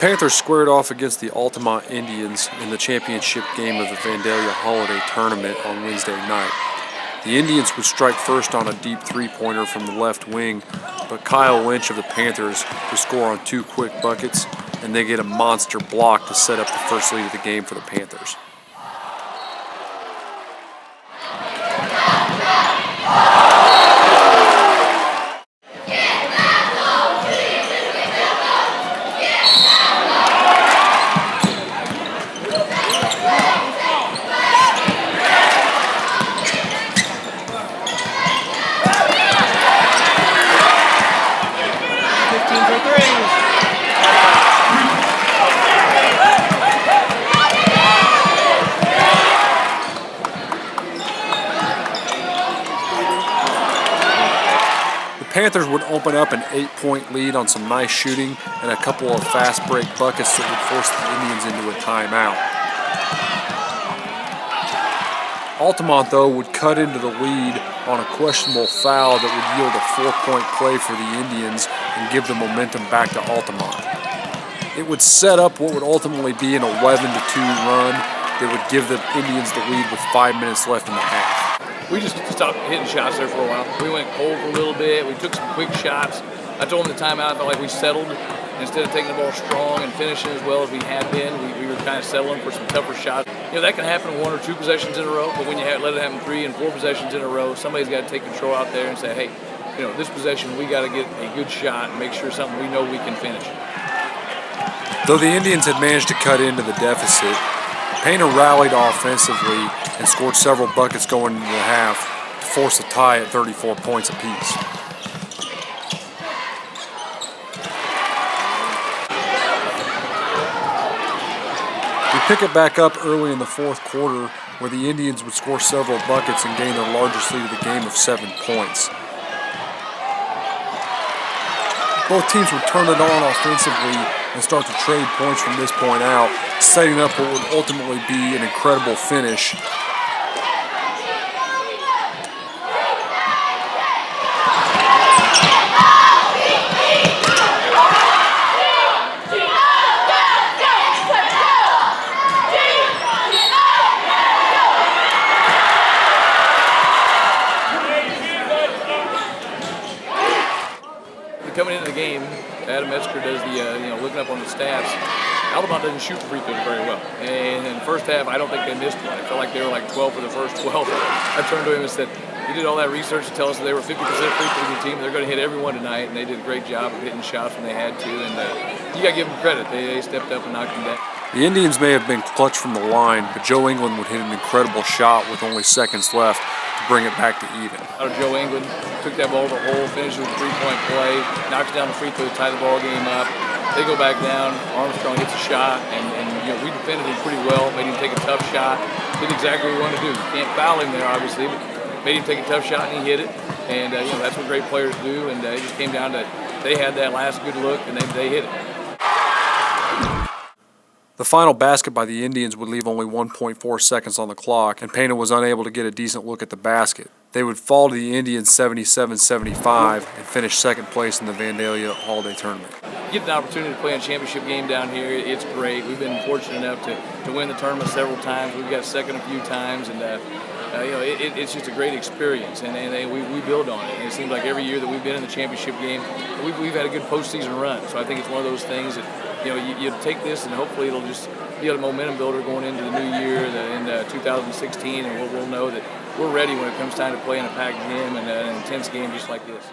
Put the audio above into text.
Panthers squared off against the Altamont Indians in the championship game of the Vandalia Holiday Tournament on Wednesday night. The Indians would strike first on a deep three-pointer from the left wing, but Kyle Lynch of the Panthers would score on two quick buckets, and they get a monster block to set up the first lead of the game for the Panthers. The Panthers would open up an 8-point lead on some nice shooting and a couple of fast break buckets that would force the Indians into a timeout. Altamont, though, would cut into the lead on a questionable foul that would yield a 4-point play for the Indians and give the momentum back to Altamont. It would set up what would ultimately be an 11-2 run that would give the Indians the lead with 5 minutes left in the half. We just stopped hitting shots there for a while. We went cold for a little bit. We took some quick shots. I told them the timeout, I felt like we settled. Instead of taking the ball strong and finishing as well as we had been, we were kind of settling for some tougher shots. You know, that can happen in 1 or 2 possessions in a row, but when you let it happen 3 and 4 possessions in a row, somebody's got to take control out there and say, hey, you know, this possession, we got to get a good shot and make sure something we know we can finish. Though the Indians had managed to cut into the deficit, Pana rallied offensively and scored several buckets going into the half to force a tie at 34 points apiece. We pick it back up early in the fourth quarter where the Indians would score several buckets and gain their largest lead of the game of 7 points. Both teams would turn it on offensively and start to trade points from this point out, setting up what would ultimately be an incredible finish. Coming into the game, Adam Metzger does the, looking up on the stats. Altamont doesn't shoot free throws very well. And in the first half, I don't think they missed one. I felt like they were like 12 for the first 12. I turned to him and said, he did all that research to tell us that they were 50% free throw team. They're going to hit everyone tonight, and they did a great job of hitting shots when they had to. And you got to give them credit. They stepped up and knocked them down. The Indians may have been clutch from the line, but Joe England would hit an incredible shot with only seconds left to bring it back to even. Joe England took that ball to the hole, finished with a 3-point play, knocks down the free throw to tie the ball game up. They go back down. Armstrong hits a shot, and we defended him pretty well. Made him take a tough shot. Did exactly what we wanted to do. You can't foul him there, obviously, but made him take a tough shot, and he hit it. And that's what great players do. And it just came down to they had that last good look, and they hit it. The final basket by the Indians would leave only 1.4 seconds on the clock, and Pana was unable to get a decent look at the basket. They would fall to the Indians 77-75 and finish second place in the Vandalia Holiday Tournament. Get an opportunity to play a championship game down here, it's great. We've been fortunate enough to win the tournament several times. We've got second a few times, and it's just a great experience, and we build on it. And it seems like every year that we've been in the championship game, we've had a good postseason run. So I think it's one of those things that you take this, and hopefully it'll just be a momentum builder going into the new year, in 2016, and we'll know that we're ready when it comes time to play in a packed gym and an intense game just like this.